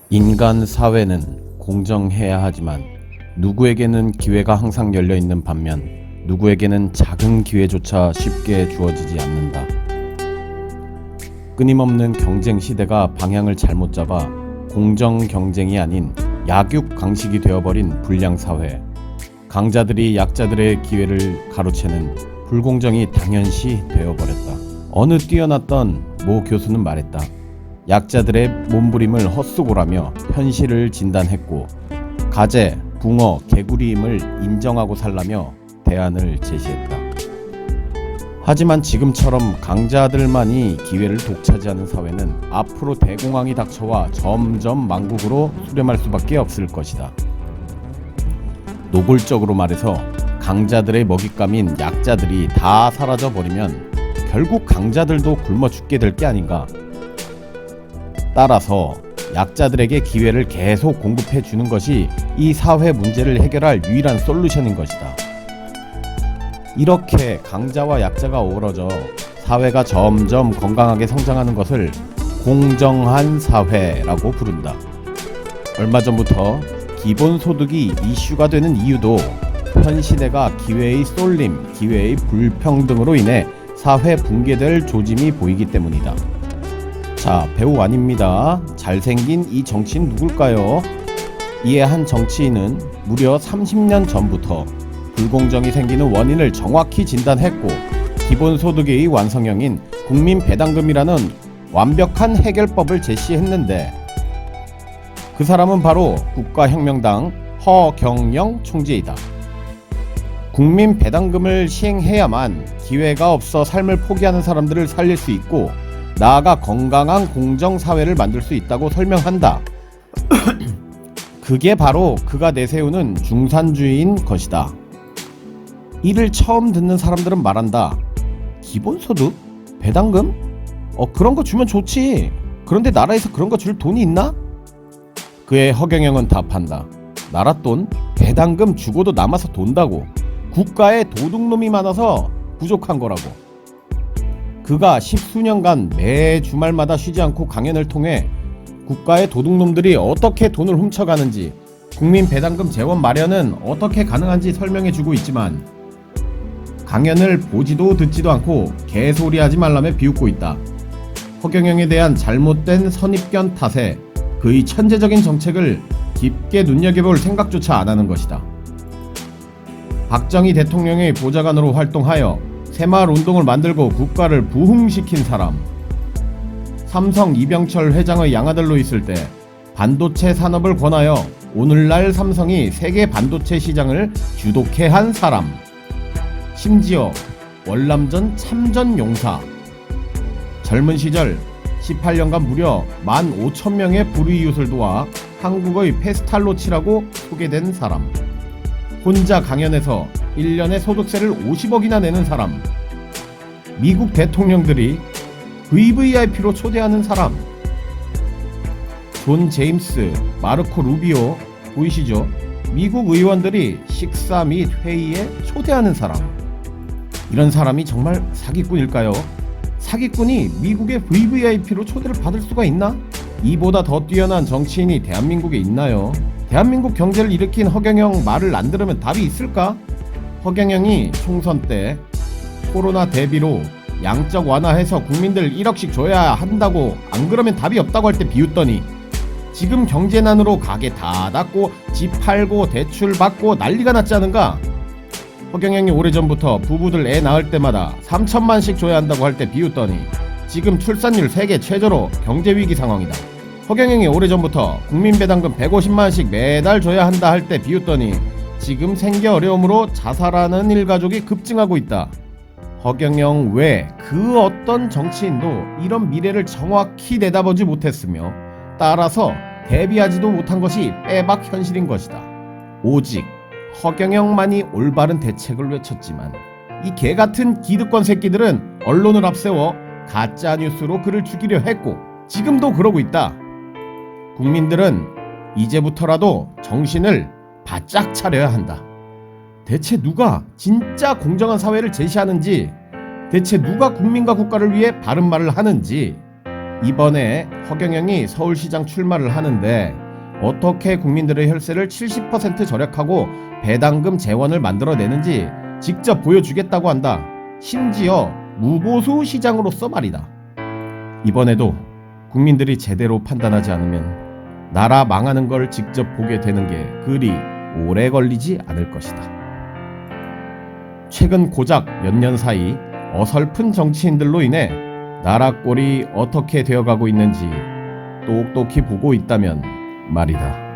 인간 사회는 공정해야 하지만 누구에게는 기회가 항상 열려있는 반면 누구에게는 작은 기회조차 쉽게 주어지지 않는다. 끊임없는 경쟁 시대가 방향을 잘못 잡아 공정 경쟁이 아닌 약육 강식이 되어버린 불량사회. 강자들이 약자들의 기회를 가로채는 불공정이 당연시 되어버렸다. 어느 뛰어났던 모 교수는 말했다. 약자들의 몸부림을 헛수고라며 현실을 진단했고 가재, 붕어, 개구리임을 인정하고 살라며 대안을 제시했다. 하지만 지금처럼 강자들만이 기회를 독차지하는 사회는 앞으로 대공황이 닥쳐와 점점 망국으로 수렴할 수밖에 없을 것이다. 노골적으로 말해서 강자들의 먹잇감인 약자들이 다 사라져버리면 결국 강자들도 굶어 죽게 될 게 아닌가. 따라서 약자들에게 기회를 계속 공급해 주는 것이 이 사회 문제를 해결할 유일한 솔루션인 것이다. 이렇게 강자와 약자가 어우러져 사회가 점점 건강하게 성장하는 것을 공정한 사회라고 부른다. 얼마 전부터 기본소득이 이슈가 되는 이유도 현 시대가 기회의 쏠림, 기회의 불평등으로 인해 사회 붕괴될 조짐이 보이기 때문이다. 자, 배우 아닙니다. 잘생긴 이 정치인 누굴까요? 이에 한 정치인은 무려 30년 전부터 불공정이 생기는 원인을 정확히 진단했고 기본소득의 완성형인 국민배당금이라는 완벽한 해결법을 제시했는데 그 사람은 바로 국가혁명당 허경영 총재이다. 국민배당금을 시행해야만 기회가 없어 삶을 포기하는 사람들을 살릴 수 있고 나아가 건강한 공정사회를 만들 수 있다고 설명한다. 그게 바로 그가 내세우는 중산주의인 것이다. 이를 처음 듣는 사람들은 말한다. 기본소득? 배당금? 그런 거 주면 좋지. 그런데 나라에서 그런 거 줄 돈이 있나? 그의 허경영은 답한다. 나라 돈? 배당금 주고도 남아서 돈다고. 국가에 도둑놈이 많아서 부족한 거라고. 그가 10수년간 매 주말마다 쉬지 않고 강연을 통해 국가의 도둑놈들이 어떻게 돈을 훔쳐가는지, 국민 배당금 재원 마련은 어떻게 가능한지 설명해주고 있지만 강연을 보지도 듣지도 않고 개소리하지 말라며 비웃고 있다. 허경영에 대한 잘못된 선입견 탓에 그의 천재적인 정책을 깊게 눈여겨볼 생각조차 안 하는 것이다. 박정희 대통령의 보좌관으로 활동하여 새마을운동을 만들고 국가를 부흥시킨 사람. 삼성 이병철 회장의 양아들로 있을 때 반도체 산업을 권하여 오늘날 삼성이 세계 반도체 시장을 주도케 한 사람. 심지어 월남전 참전 용사. 젊은 시절 18년간 무려 15,000명의 불우이웃을 도와 한국의 페스탈로치라고 소개된 사람. 혼자 강연에서 1년에 소득세를 50억이나 내는 사람. 미국 대통령들이 VVIP로 초대하는 사람. 존 제임스, 마르코 루비오 보이시죠? 미국 의원들이 식사 및 회의에 초대하는 사람. 이런 사람이 정말 사기꾼일까요? 사기꾼이 미국의 VVIP로 초대를 받을 수가 있나? 이보다 더 뛰어난 정치인이 대한민국에 있나요? 대한민국 경제를 일으킨 허경영 말을 안 들으면 답이 있을까? 허경영이 총선 때 코로나 대비로 양적 완화해서 국민들 1억씩 줘야 한다고, 안 그러면 답이 없다고 할 때 비웃더니 지금 경제난으로 가게 다 닫고 집 팔고 대출 받고 난리가 났지 않은가? 허경영이 오래전부터 부부들 애 낳을 때마다 3천만씩 줘야 한다고 할 때 비웃더니 지금 출산율 세계 최저로 경제위기 상황이다. 허경영이 오래전부터 국민배당금 150만원씩 매달 줘야 한다 할 때 비웃더니 지금 생계 어려움으로 자살하는 일가족이 급증하고 있다. 허경영 외 그 어떤 정치인도 이런 미래를 정확히 내다보지 못했으며 따라서 대비하지도 못한 것이 빼박 현실인 것이다. 오직 허경영만이 올바른 대책을 외쳤지만 이 개같은 기득권 새끼들은 언론을 앞세워 가짜뉴스로 그를 죽이려 했고 지금도 그러고 있다. 국민들은 이제부터라도 정신을 바짝 차려야 한다. 대체 누가 진짜 공정한 사회를 제시하는지, 대체 누가 국민과 국가를 위해 바른 말을 하는지 이번에 허경영이 서울시장 출마를 하는데 어떻게 국민들의 혈세를 70% 절약하고 배당금 재원을 만들어내는지 직접 보여주겠다고 한다. 심지어 무보수 시장으로서 말이다. 이번에도 국민들이 제대로 판단하지 않으면 나라 망하는 걸 직접 보게 되는 게 그리 오래 걸리지 않을 것이다. 최근 고작 몇 년 사이 어설픈 정치인들로 인해 나라 꼴이 어떻게 되어가고 있는지 똑똑히 보고 있다면 말이다.